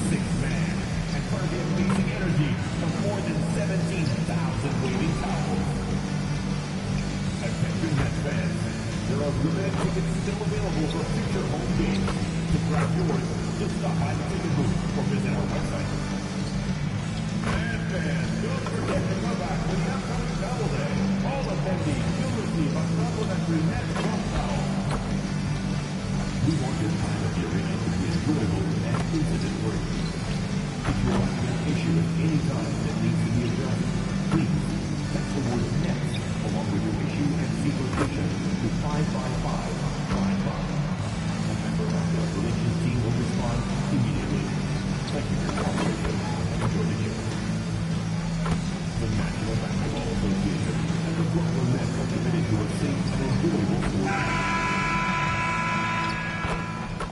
sixth man and burn the amazing energy of more than 17,000 waving towels. Attention Mets fans, there are limited tickets still available for future home games. To grab yours, just stop by the ticket booth or visit our website. And fans, don't forget to come back for the upcoming Double Day. All attendees will receive a complimentary Mets club towel. We want your time at the arena to be enjoyable and incident-free. If you are having an issue at any time that needs to be addressed, please text the word Mets along with your issue and seat location to 55555. A member of the relations team will respond immediately. Thank you for your cooperation and enjoy the show. The National Basketball Association and the Brooklyn Nets are committed to a safe and enjoyable sport.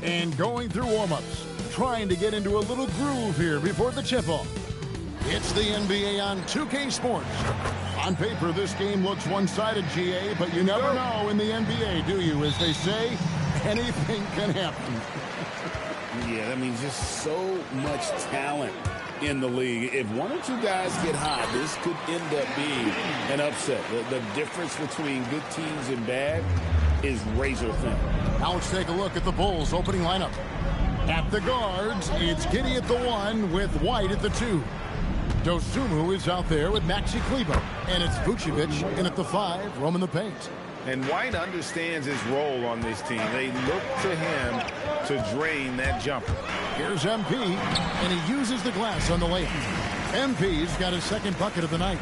And going through warm-ups, trying to get into a little groove here before the tip-off. It's the NBA on 2K Sports. On paper, this game looks one-sided, GA, but you never know in the NBA, do you? As they say, anything can happen. Yeah, I mean, just so much talent in the league. If one or two guys get hot, this could end up being an upset. The difference between good teams and bad is razor thin. Now let's take a look at the Bulls' opening lineup. At the guards, it's Giddey at the 1 with White at the 2. Dosunmu is out there with Maxi Kleber. And it's Vucevic in at the 5, roaming the paint. And White understands his role on this team. They look to him to drain that jumper. Here's MP, and he uses the glass on the layup. MP's got his second bucket of the night.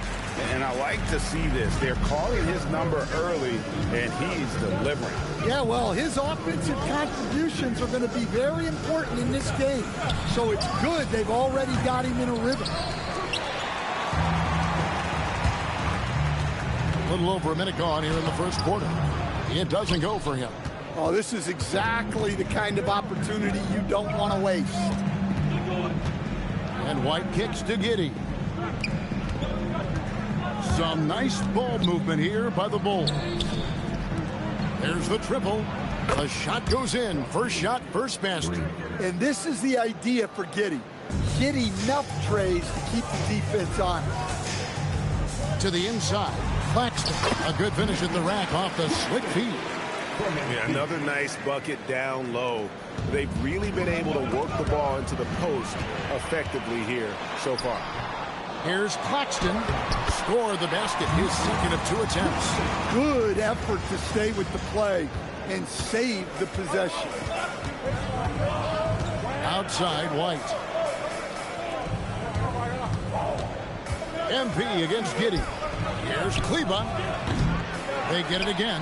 And I like to see this. They're calling his number early, and he's delivering. Yeah, well, his offensive contributions are going to be very important in this game. So it's good they've already got him in a rhythm. A little over a minute gone here in the first quarter. It doesn't go for him. Oh, this is exactly the kind of opportunity you don't want to waste. And White kicks to Giddey. Some nice ball movement here by the Bulls. There's the triple. The shot goes in. First shot, first basket. And this is the idea for Giddey. Get enough trays to keep the defense on. To the inside. Claxton. A good finish at the rack off the slick feed. Yeah, another nice bucket down low. They've really been able to work the ball into the post effectively here so far. Here's Claxton. Scored the basket, his second of 2 attempts. Good effort to stay with the play and save the possession. Outside White. MP against Giddey. Here's Kleber. They get it again.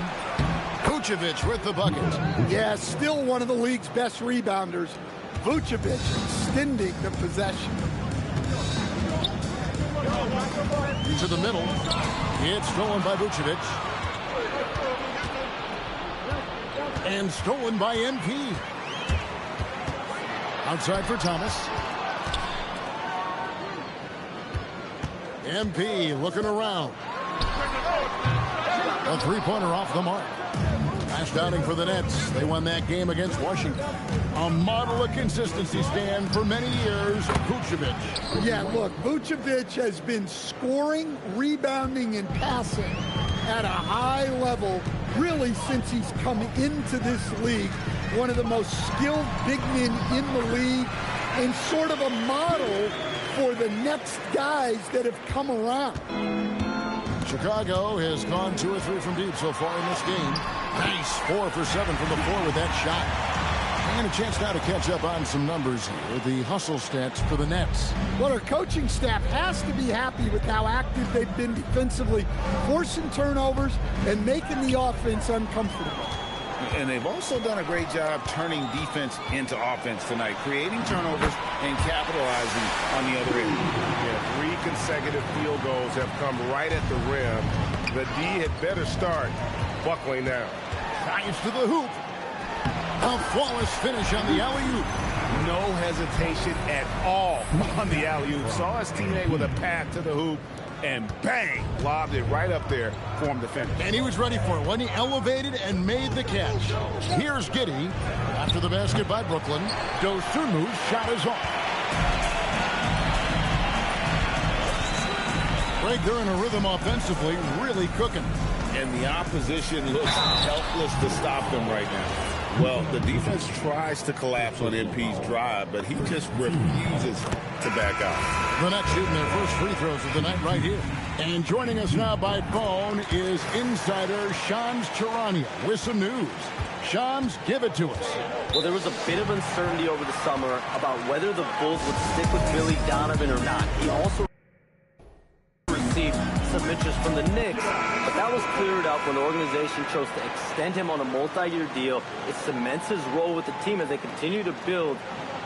Vucevic with the bucket. Yeah, still one of the league's best rebounders. Vucevic extending the possession. To the middle. It's stolen by Vucevic. And stolen by MP. Outside for Thomas. MP looking around. A three-pointer off the mark. Last outing for the Nets. They won that game against Washington. A model of consistency, Stan, for many years. Vucevic. Yeah, look, Vucevic has been scoring, rebounding, and passing at a high level really since he's come into this league. One of the most skilled big men in the league and sort of a model for the next guys that have come around. Chicago has gone 2 or 3 from deep so far in this game. Nice 4 for 7 from the floor with that shot. And a chance now to catch up on some numbers here. The hustle stats for the Nets. Well, our coaching staff has to be happy with how active they've been defensively, forcing turnovers and making the offense uncomfortable. And they've also done a great job turning defense into offense tonight, creating turnovers and capitalizing on the other end. Yeah, 3 consecutive field goals have come right at the rim. The D had better start buckling down. Drives to the hoop. A flawless finish on the alley-oop. No hesitation at all on the alley-oop. Saw his teammate with a path to the hoop, and bang, lobbed it right up there for him to finish. And he was ready for it when he elevated and made the catch. Here's Giddey after the basket by Brooklyn. Dosunmu's shot is off. Greg, they're in a rhythm offensively, really cooking. And the opposition looks helpless to stop them right now. Well, the defense tries to collapse on MP's drive, but he just refuses to back out. The Nets shooting their first free throws of the night right here. And joining us now by phone is insider Shams Charania with some news. Shams, give it to us. Well, there was a bit of uncertainty over the summer about whether the Bulls would stick with Billy Donovan or not. He also received some interest from the Knicks, but that was cleared up when the organization chose to extend him on a multi-year deal. It cements his role with the team as they continue to build.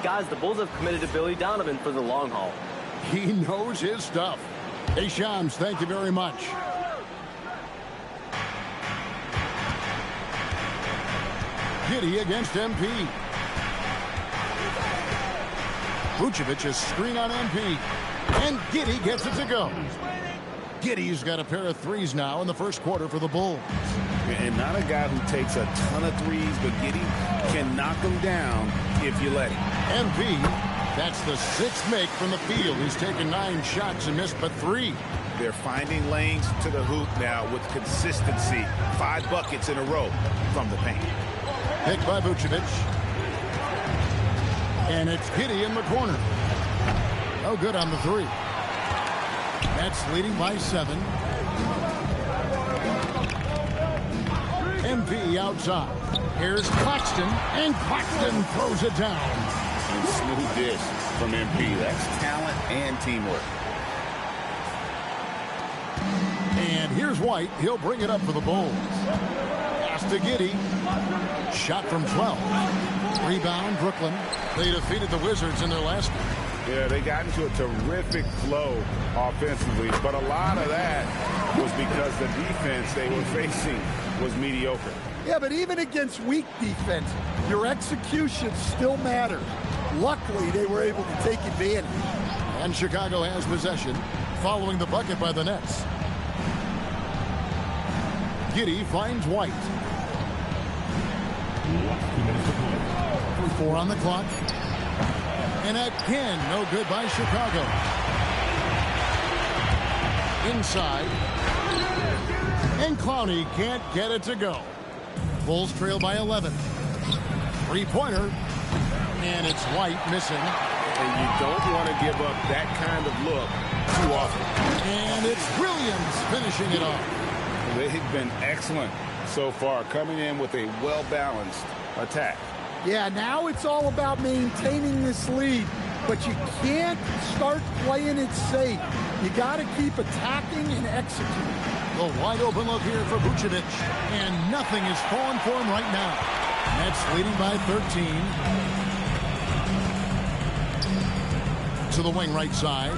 Guys, the Bulls have committed to Billy Donovan for the long haul. He knows his stuff. Hey, Shams, thank you very much. Giddey against MP. Vucevic's screen on MP. And Giddey gets it to go. Giddey's got a pair of threes now in the first quarter for the Bulls. And not a guy who takes a ton of threes, but Giddey can knock them down if you let him. MP, that's the sixth make from the field. He's taken 9 shots and missed but 3. They're finding lanes to the hoop now with consistency. 5 buckets in a row from the paint. Picked by Vucevic. And it's Giddey in the corner. No good on the 3. That's leading by 7. MP outside. Here's Claxton, and Claxton throws it down. And smooth dish from MP. That's talent and teamwork. And here's White. He'll bring it up for the Bulls. Pass to Giddey. Shot from 12. Rebound, Brooklyn. They defeated the Wizards in their last game. Yeah, they got into a terrific flow offensively, but a lot of that was because the defense they were facing was mediocre. Yeah, but even against weak defense, your execution still matters. Luckily, they were able to take advantage. And Chicago has possession, following the bucket by the Nets. Giddey finds White. 4 on the clock. And again, no good by Chicago. Inside. And Clowney can't get it to go. Bulls trail by 11. 3-pointer. And it's White missing. And you don't want to give up that kind of look too often. And it's Williams finishing it off. They've been excellent so far, coming in with a well-balanced attack. Yeah, now it's all about maintaining this lead, but you can't start playing it safe. You got to keep attacking and executing. The wide open look here for Vucevic, and nothing is falling for him right now. Nets leading by 13. To the wing right side.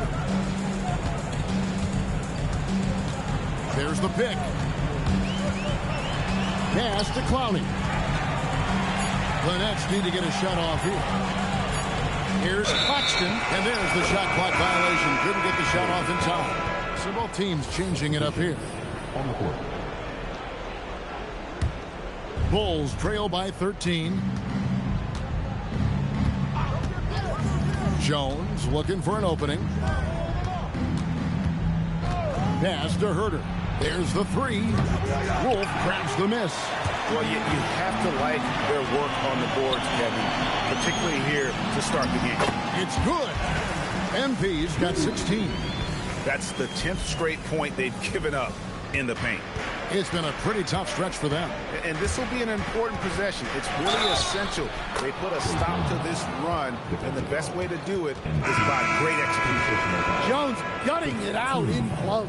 There's the pick. Pass to Clowney. The Nets need to get a shot off here. Here's Claxton, and there's the shot clock violation. Couldn't get the shot off in time. So both teams changing it up here. On the court. Bulls trail by 13. Jones looking for an opening. Pass to Herter. There's the 3. Wolf grabs the miss. Well, you have to like their work on the boards, Kevin, particularly here to start the game. It's good. MP's got 16. That's the 10th straight point they've given up in the paint. It's been a pretty tough stretch for them. And this will be an important possession. It's really essential. They put a stop to this run, and the best way to do it is by great execution. Jones gutting it out in close.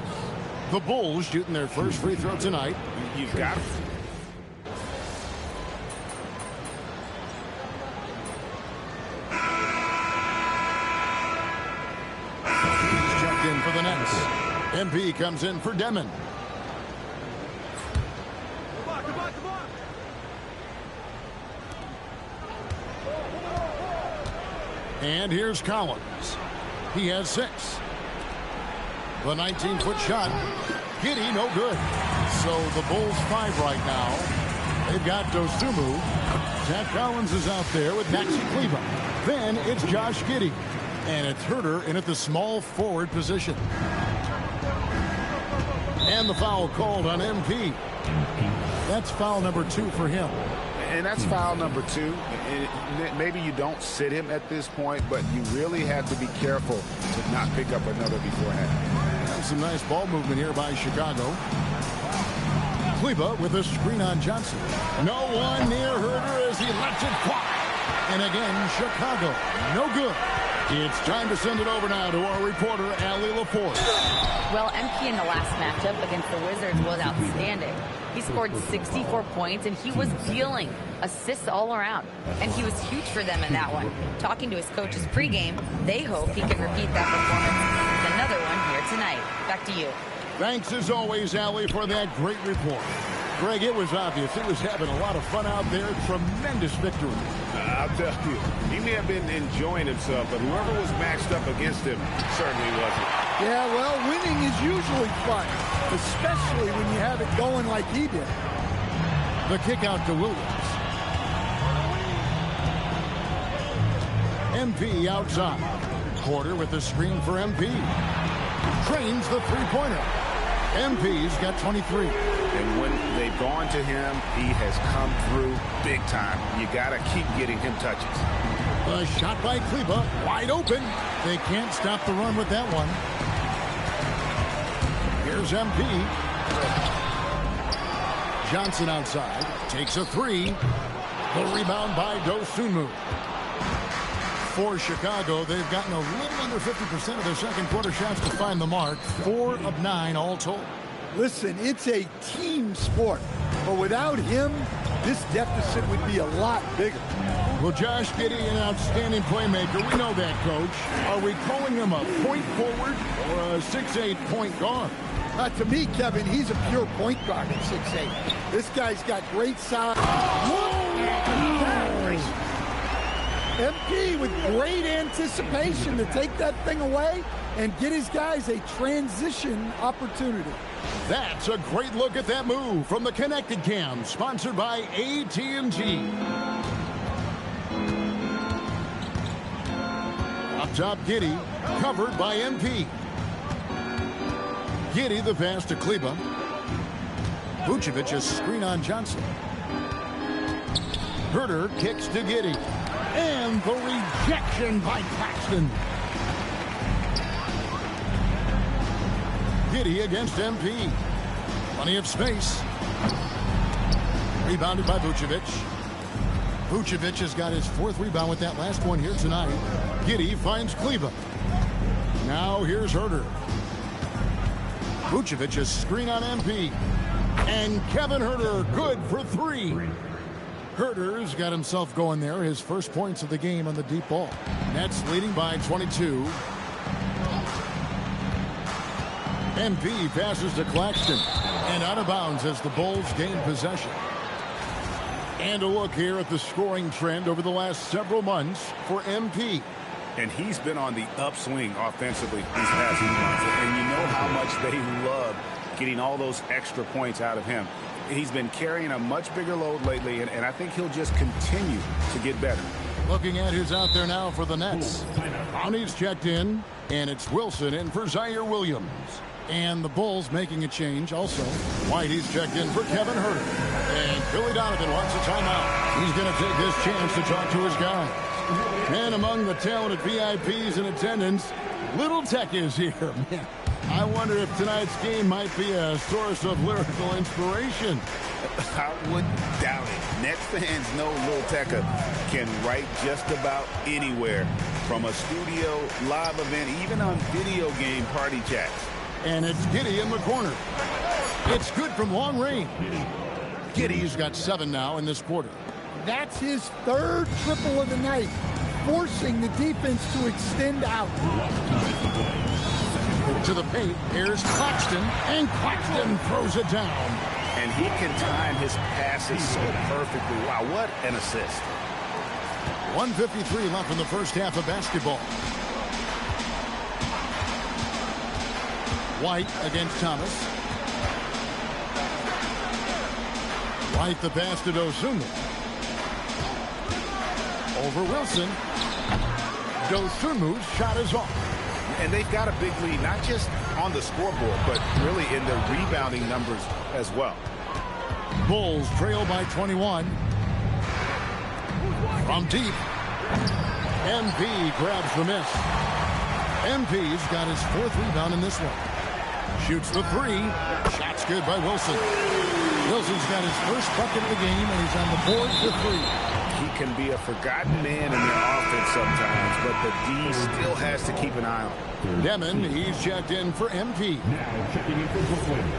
The Bulls shooting their first free throw tonight. You've got it. He's checked in for the Nets. MP comes in for Demon. And here's Collins. He has 6. The 19-foot shot. Giddey, no good. So the Bulls 5 right now. They've got Dosunmu. Zach Collins is out there with Maxi Kleber. Then it's Josh Giddey. And it's Herter in at the small forward position. And the foul called on MP. That's foul number 2 for him. And that's foul number 2. Maybe you don't sit him at this point, but you really have to be careful to not pick up another beforehand. Some nice ball movement here by Chicago. Kleber with a screen on Johnson. No one near Herder as he lets it fly. And again, Chicago, no good. It's time to send it over now to our reporter, Allie LaForce. Well, MP in the last matchup against the Wizards was outstanding. He scored 64 points, and he was dealing assists all around. And he was huge for them in that one. Talking to his coaches pregame, they hope he can repeat that performance with another one here tonight. Back to you. Thanks, as always, Allie, for that great report. Greg, it was obvious. He was having a lot of fun out there. Tremendous victory. I'll tell you, he may have been enjoying himself, but whoever was matched up against him certainly wasn't. Yeah, well, winning is usually fun, especially when you have it going like he did. The kick out to Williams. MP outside. Porter with the screen for MP. Trains the three-pointer. MP's got 23. And when they've gone to him, he has come through big time. You got to keep getting him touches. A shot by Kleber, wide open. They can't stop the run with that one. Here's MP. Johnson outside, takes a 3. The rebound by Dosunmu. For Chicago, they've gotten a little under 50% of their second quarter shots to find the mark. 4 of 9 all told. Listen, it's a team sport, but without him, this deficit would be a lot bigger. Well, Josh Giddey, an outstanding playmaker. We know that, Coach. Are we calling him a point forward or a 6'8" point guard? To me, Kevin, he's a pure point guard at 6'8". This guy's got great size. MP with great anticipation to take that thing away and get his guys a transition opportunity. That's a great look at that move from the Connected Cam, sponsored by AT&T. Up top, Giddey, covered by MP. Giddey the pass to Kleber. Vucevic a screen on Johnson. Herder kicks to Giddey. And the rejection by Claxton. Giddey against MP. Plenty of space. Rebounded by Vucevic. Vucevic has got his 4th rebound with that last one here tonight. Giddey finds Kleber. Now here's Herder. Vucevic a screen on MP. And Kevin Herder good for 3. Herder's got himself going there. His first points of the game on the deep ball. Nets leading by 22. MP passes to Claxton. And out of bounds as the Bulls gain possession. And a look here at the scoring trend over the last several months for MP. And he's been on the upswing offensively these past few months. And you know how much they love getting all those extra points out of him. He's been carrying a much bigger load lately, and I think he'll just continue to get better. Looking at who's out there now for the Nets. Brownie's checked in, and it's Wilson in for Zaire Williams. And the Bulls making a change also. Whitey's checked in for Kevin Herder. And Billy Donovan wants a timeout. He's going to take his chance to talk to his guys. And among the talented VIPs in attendance, Little Tech is here. Man, I wonder if tonight's game might be a source of lyrical inspiration. I wouldn't doubt it. Nets fans know Lil Tecca can write just about anywhere, from a studio, live event, even on video game party chats. And it's Giddey in the corner. It's good from long range. Giddey's got 7 now in this quarter. That's his 3rd triple of the night, forcing the defense to extend out. To the paint, here's Claxton, and Claxton throws it down. And he can time his passes so perfectly. Wow, what an assist. 1:53 left in the first half of basketball. White against Thomas. White the pass to Dosunmu. Over Wilson. Dosunmu's shot is off. And they've got a big lead, not just on the scoreboard, but really in the rebounding numbers as well. Bulls trail by 21. From deep, MP grabs the miss. MP's got his 4th rebound in this one. Shoots the 3. Shot's good by Wilson. Wilson's got his first bucket of the game, and he's on the board for 3. He can be a forgotten man in their offense sometimes, but the D still has to keep an eye on him. Demon, he's checked in for MP. Now checking in for Brooklyn.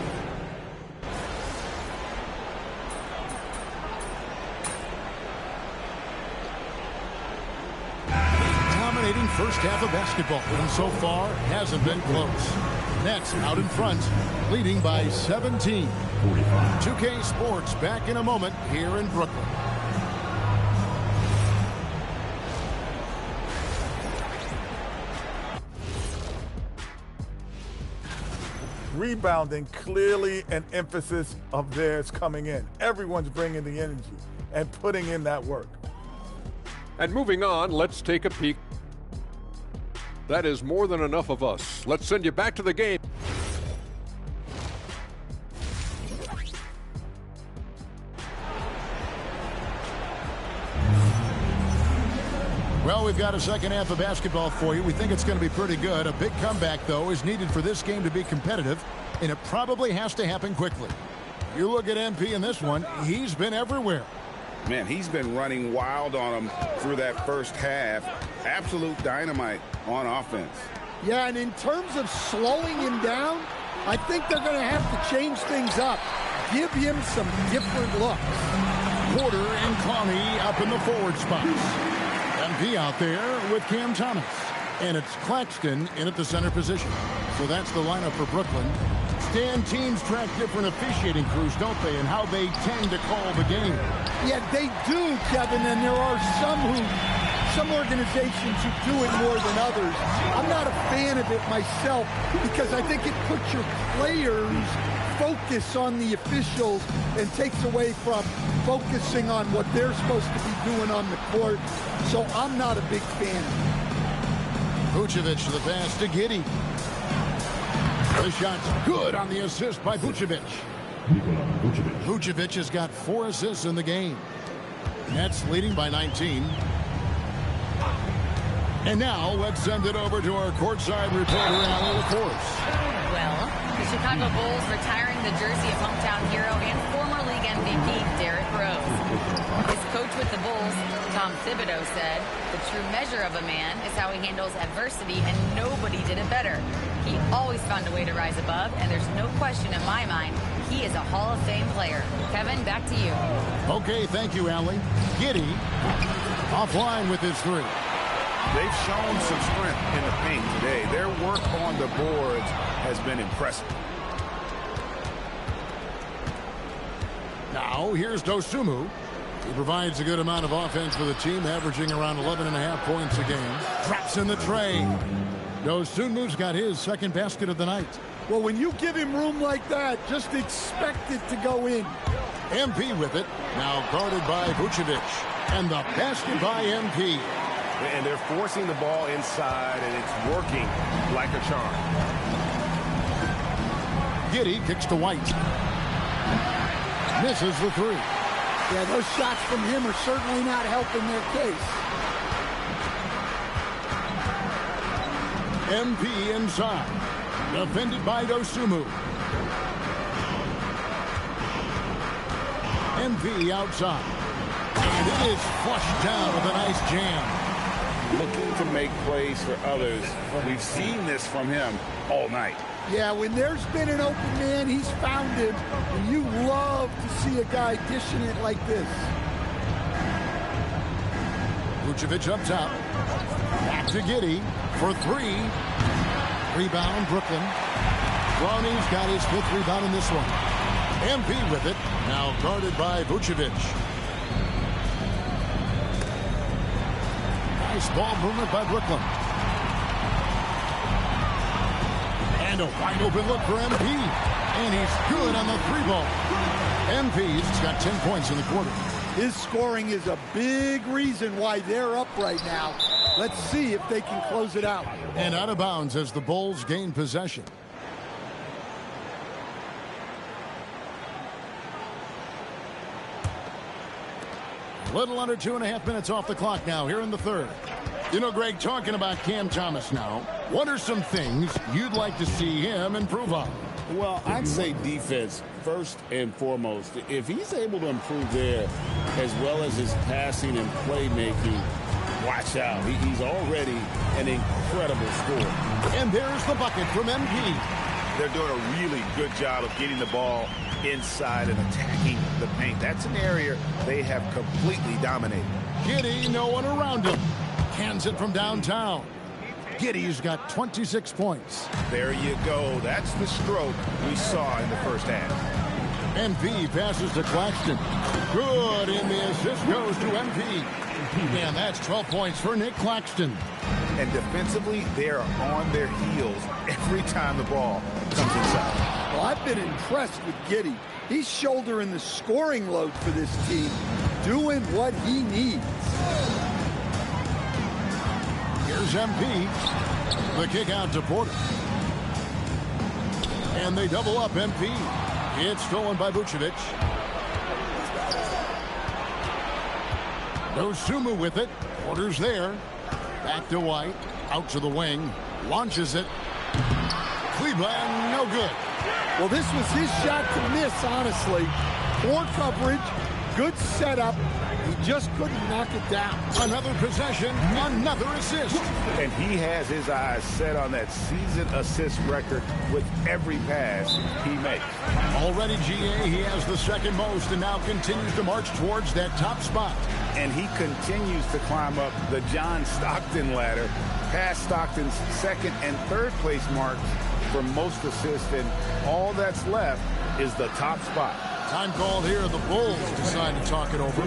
Dominating first half of basketball, and so far hasn't been close. Nets out in front, leading by 17. 2K Sports back in a moment here in Brooklyn. Rebounding, clearly an emphasis of theirs coming in. Everyone's bringing the energy and putting in that work. And moving on, let's take a peek. That is more than enough of us. Let's send you back to the game. Well, we've got a second half of basketball for you. We think it's going to be pretty good. A big comeback, though, is needed for this game to be competitive, and it probably has to happen quickly. You look at MP in this one, he's been everywhere. Man, he's been running wild on him through that first half. Absolute dynamite on offense. Yeah, and in terms of slowing him down, I think they're going to have to change things up. Give him some different looks. Porter and Conley up in the forward spots. MP out there with Cam Thomas. And it's Claxton in at the center position. So that's the lineup for Brooklyn. Stan, teams track different officiating crews, don't they, and how they tend to call the game. Yeah, they do, Kevin, and there are some organizations who do it more than others. I'm not a fan of it myself because I think it puts your players' focus on the officials and takes away from focusing on what they're supposed to be doing on the court. So I'm not a big fan. Vucevic to the pass to Giddey. The shot's good on the assist by Vucevic. Vucevic has got 4 assists in the game. Nets leading by 19. And now let's send it over to our courtside reporter, Allie LaForce. Well, the Chicago Bulls retiring the jersey of hometown hero and former league MVP Derrick Rose. His coach with the Bulls, Tom Thibodeau, said, "The true measure of a man is how he handles adversity, and nobody did it better. He always found a way to rise above, and there's no question in my mind he is a Hall of Fame player." Kevin, back to you. Okay, thank you, Allie. Giddey offline with his 3. They've shown some strength in the paint today. Their work on the boards has been impressive. Now, here's Dosunmu. He provides a good amount of offense for the team, averaging around 11.5 points a game. Drops in the tray. Dosunmu's got his second basket of the night. Well, when you give him room like that, just expect it to go in. MP with it. Now guarded by Vucevic. And the basket by MP. And they're forcing the ball inside, and it's working like a charm. Giddey kicks to White. Misses the 3. Yeah, those shots from him are certainly not helping their case. MP inside. Defended by Dosunmu. MP outside. And it is flushed down with a nice jam. Looking to make plays for others. We've seen this from him all night. Yeah, when there's been an open man, he's found him. And you love to see a guy dishing it like this. Vucevic up top. Back to Giddey for 3. Rebound, Brooklyn. Ronnie's got his 5th rebound in this one. MP with it. Now guarded by Vucevic. Nice ball movement by Brooklyn. And a wide open look for MP. And he's good on the 3-ball. MP's got 10 points in the quarter. His scoring is a big reason why they're up right now. Let's see if they can close it out. And out of bounds as the Bulls gain possession. Little under 2.5 minutes off the clock now here in the third. You know, Greg, talking about Cam Thomas now, what are some things you'd like to see him improve on? Well, I'd say defense first and foremost. If he's able to improve there as well as his passing and playmaking, watch out. He's already an incredible scorer. And there's the bucket from MP. They're doing a really good job of getting the ball inside and attacking the paint. That's an area they have completely dominated. Giddey, no one around him. Cans it from downtown. Giddey's got 26 points. There you go. That's the stroke we saw in the first half. MP passes to Claxton. Good, and the assist goes to MP. And that's 12 points for Nick Claxton. And defensively, they are on their heels every time the ball comes inside. Well, I've been impressed with Giddey. He's shouldering the scoring load for this team, doing what he needs. Here's MP. The kick out to Porter. And they double up MP. It's stolen by Vucevic. Dosunmu with it. Porter's there. Back to White. Out to the wing. Launches it. Cleveland, no good. Well, this was his shot to miss, honestly. Poor coverage, good setup. He just couldn't knock it down. Another possession, another assist. And he has his eyes set on that season assist record with every pass he makes. Already, GA, he has the second most and now continues to march towards that top spot. And he continues to climb up the John Stockton ladder, past Stockton's second and third place marks for most assists, and all that's left is the top spot. Time called here. The Bulls decide to talk it over.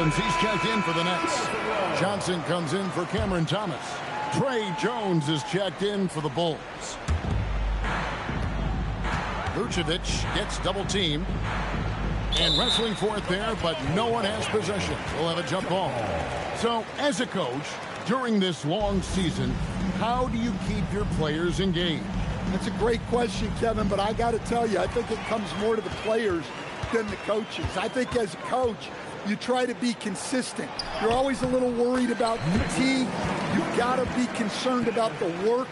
He's checked in for the Nets. Johnson comes in for Cameron Thomas. Trey Jones is checked in for the Bulls. Vucevic gets double teamed. And wrestling for it there, but no one has possession. We'll have a jump ball. So, as a coach, during this long season, how do you keep your players engaged? That's a great question, Kevin, but I got to tell you, I think it comes more to the players than the coaches. I think as a coach, you try to be consistent. You're always a little worried about fatigue. You've got to be concerned about the work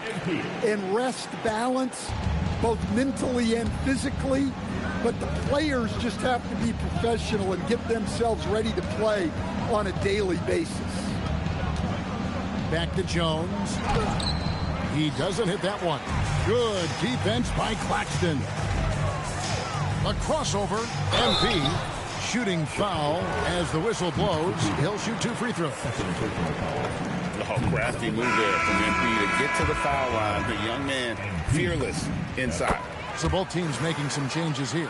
and rest balance, both mentally and physically. But the players just have to be professional and get themselves ready to play on a daily basis. Back to Jones. He doesn't hit that one. Good defense by Claxton. A crossover. MP. Shooting foul as the whistle blows. He'll shoot 2 free throws. Oh, crafty move there from MP to get to the foul line. The young man, fearless inside. So both teams making some changes here.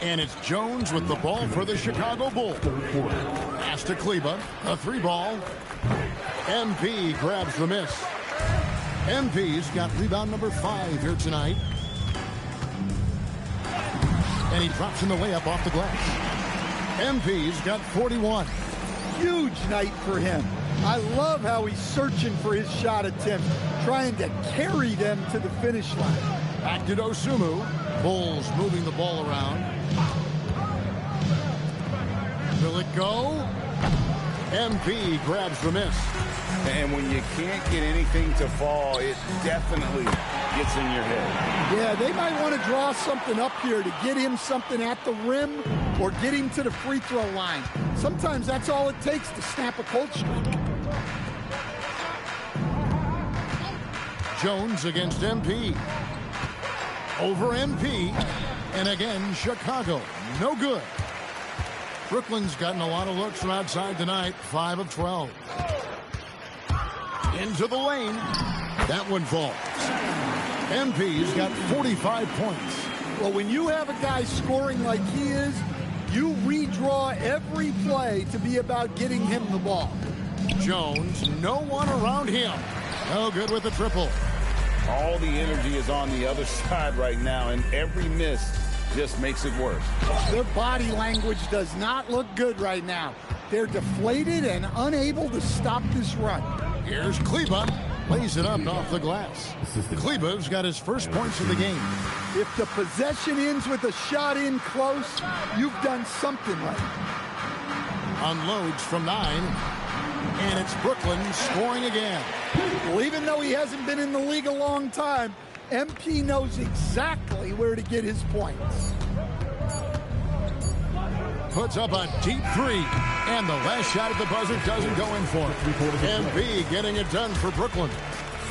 And it's Jones with the ball for the Chicago Bulls. Pass to Kleber. A 3-ball. MP grabs the miss. MP's got rebound number 5 here tonight. And he drops in the layup off the glass. MP's got 41. Huge night for him. I love how he's searching for his shot attempts, trying to carry them to the finish line. Back to Dosunmu. Bulls moving the ball around. Will it go? MP grabs the miss. And when you can't get anything to fall, it definitely gets in your head. Yeah, they might want to draw something up here to get him something at the rim or get him to the free throw line. Sometimes that's all it takes to snap a cold streak. Jones against MP. Over MP. And again, Chicago. No good. Brooklyn's gotten a lot of looks from outside tonight. 5 of 12. Into the lane. That one falls. MP's got 45 points. Well, when you have a guy scoring like he is, you redraw every play to be about getting him the ball. Jones, no one around him. No good with the triple. All the energy is on the other side right now, and every miss just makes it worse. Their body language does not look good right now. They're deflated and unable to stop this run. Here's Kleber. Lays it up off the glass. Kleber's got his first points of the game. If the possession ends with a shot in close, you've done something right. Unloads from 9. And it's Brooklyn scoring again. Well, even though he hasn't been in the league a long time, MP knows exactly where to get his points. Puts up a deep 3. And the last shot at the buzzer doesn't go in for it. MP getting it done for Brooklyn.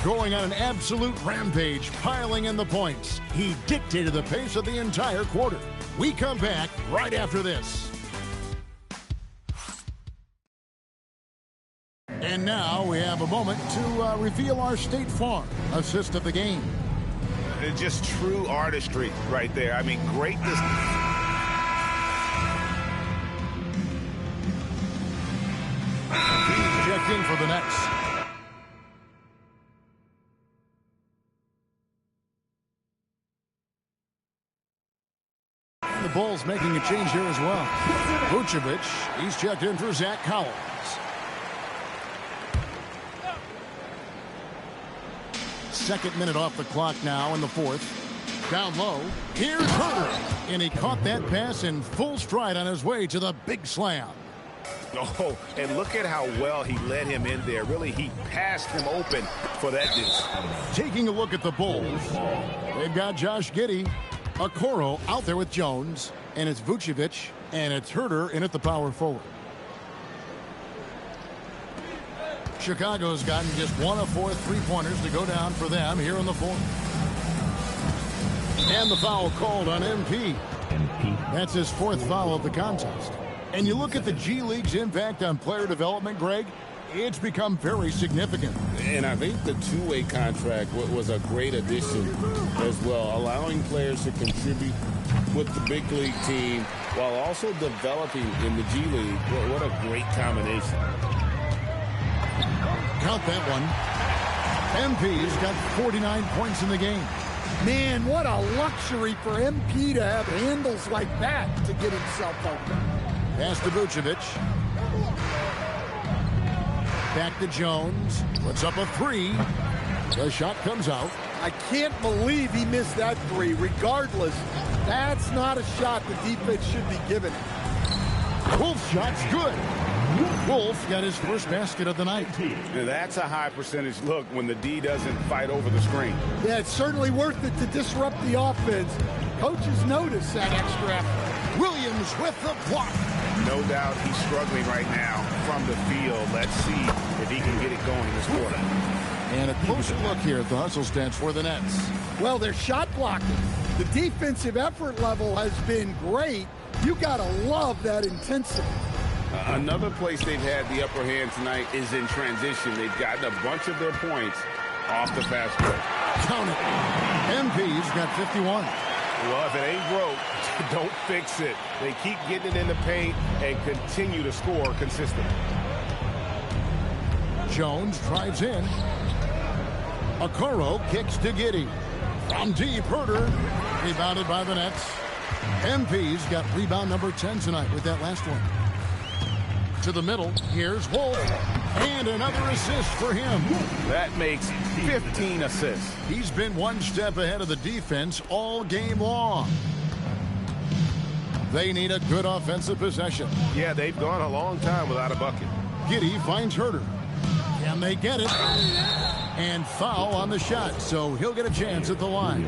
Going on an absolute rampage, piling in the points. He dictated the pace of the entire quarter. We come back right after this. And now we have a moment to reveal our State Farm assist of the game. It's just true artistry right there. I mean, greatness. He's checked in for the Nets. The Bulls making a change here as well. Vucevic, he's checked in for Zach Collins. Second minute off the clock now in the fourth. Down low. Here's Herter. And he caught that pass in full stride on his way to the big slam. Oh, and look at how well he led him in there. Really, he passed him open for that deuce. Taking a look at the Bulls. They've got Josh Giddey. Okoro out there with Jones. And it's Vucevic. And it's Herter in at the power forward. Chicago's gotten just 1 of 4 3-pointers to go down for them here in the fourth. And the foul called on MP. That's his 4th foul of the contest. And you look at the G League's impact on player development, Greg, it's become very significant. And I think the two-way contract was a great addition as well, allowing players to contribute with the big league team while also developing in the G League. What a great combination. Count that one. MP's got 49 points in the game. Man, what a luxury for MP to have handles like that to get himself open. Pass to Vucevic. Back to Jones. Puts up a 3. The shot comes out. I can't believe he missed that 3. Regardless, that's not a shot the defense should be giving him. Wolf's shot's good. Wolf got his first basket of the night. Now, that's a high percentage look when the D doesn't fight over the screen. Yeah, it's certainly worth it to disrupt the offense. Coaches notice that extra effort. Williams with the block. No doubt he's struggling right now from the field. Let's see if he can get it going this quarter. And a closer look here at the hustle stats for the Nets. Well, they're shot blocking. The defensive effort level has been great. You got to love that intensity. Another place they've had the upper hand tonight is in transition. They've gotten a bunch of their points off the fast break. Count it. MP's got 51. Well, if it ain't broke, don't fix it. They keep getting it in the paint and continue to score consistently. Jones drives in. Okoro kicks to Giddey. From deep, Herter. Rebounded by the Nets. MP's got rebound number 10 tonight with that last one. To the middle. Here's Wolf. And another assist for him. That makes 15 assists. He's been one step ahead of the defense all game long. They need a good offensive possession. Yeah, they've gone a long time without a bucket. Giddey finds Herter. Can they get it? And foul on the shot, so he'll get a chance at the line.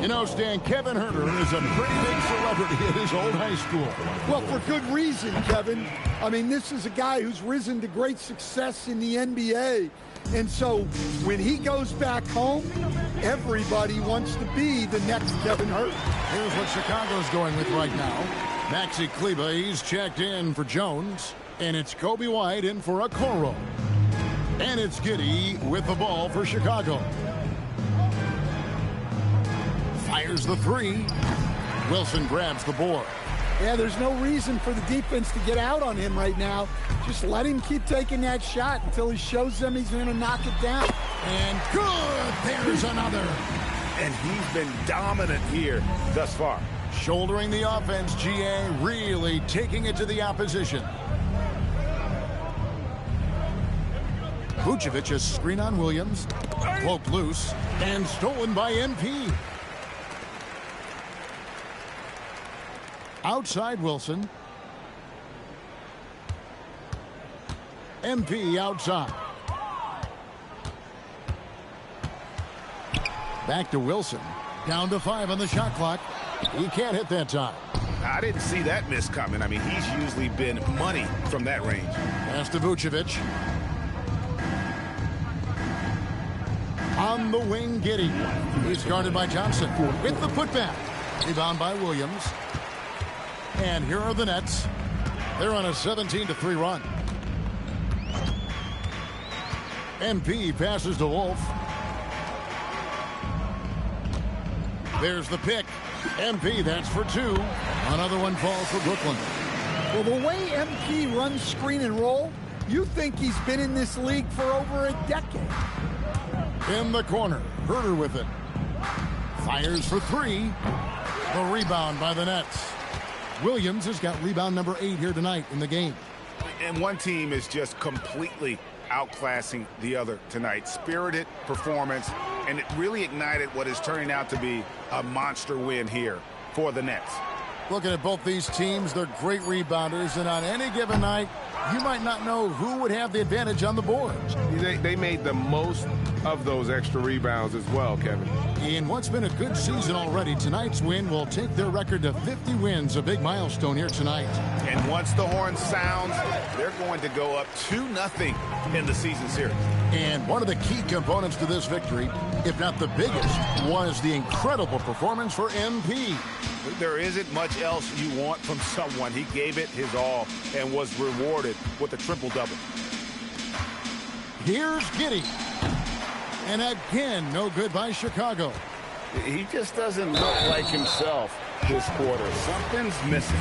You know, Stan, Kevin Herter is a pretty big celebrity at his old high school. Well, for good reason, Kevin. I mean, this is a guy who's risen to great success in the NBA. And so when he goes back home, everybody wants to be the next Kevin Herter. Here's what Chicago's going with right now. Maxi Kleber, he's checked in for Jones. And it's Kobe White in for Okoro. And it's Giddey with the ball for Chicago. Fires the three. Wilson grabs the board. Yeah, there's no reason for the defense to get out on him right now. Just let him keep taking that shot until he shows them he's going to knock it down. And good! There's another. And he's been dominant here thus far. Shouldering the offense, GA really taking it to the opposition. Vucevic, a screen on Williams. Cloaked loose and stolen by MP. Outside Wilson. MP outside. Back to Wilson. Down to 5 on the shot clock. He can't hit that time. I didn't see that miss coming. I mean, he's usually been money from that range. Pass to Vucevic. On the wing, Giddey. He's guarded by Johnson. With the putback. Rebound by Williams. And here are the Nets. They're on a 17-3 run. MP passes to Wolf. There's the pick. MP, that's for 2. Another one falls for Brooklyn. Well, the way MP runs screen and roll, you think he's been in this league for over a decade. In the corner, Herter with it. Fires for 3. The rebound by the Nets. Williams has got rebound number 8 here tonight in the game. And one team is just completely outclassing the other tonight. Spirited performance, and it really ignited what is turning out to be a monster win here for the Nets. Looking at both these teams, they're great rebounders, and on any given night, you might not know who would have the advantage on the boards. They made the most of those extra rebounds as well, Kevin. In what's been a good season already, tonight's win will take their record to 50 wins, a big milestone here tonight. And once the horn sounds, they're going to go up 2-0 in the season series. And one of the key components to this victory, if not the biggest, was the incredible performance for MP. There isn't much else you want from someone. He gave it his all and was rewarded with a triple-double. Here's Giddey. And again, no good by Chicago. He just doesn't look like himself this quarter. Something's missing.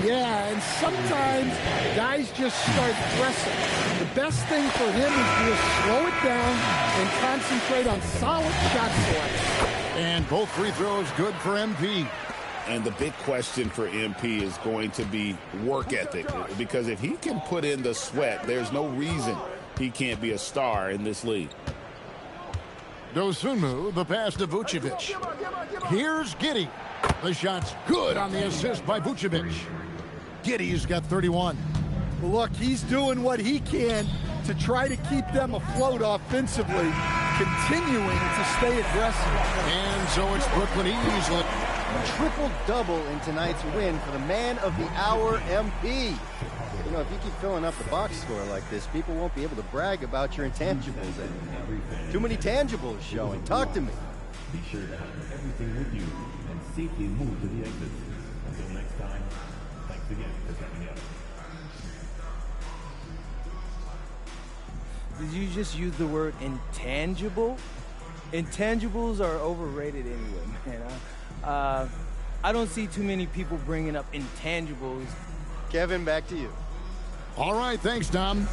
Yeah, and sometimes guys just start pressing. The best thing for him is to just slow it down and concentrate on solid shot selection. And both free throws good for MP. And the big question for MP is going to be work ethic. Because if he can put in the sweat, there's no reason he can't be a star in this league. Dosunmu, the pass to Vucevic. Here's Giddey. The shot's good on the assist by Vucevic. Giddey's got 31. Look, he's doing what he can to try to keep them afloat offensively, continuing to stay aggressive. And so it's Brooklyn easily. Triple-double in tonight's win for the man of the hour, MP. You know, if you keep filling up the box score like this, people won't be able to brag about your intangibles anymore. Too many tangibles showing. Talk to me. Be sure to have everything with you and safely move to the exit. Until next time, thanks again for coming out. Did you just use the word intangible? Intangibles are overrated anyway, man. I don't see too many people bringing up intangibles. Kevin, back to you. All right, thanks, Dom.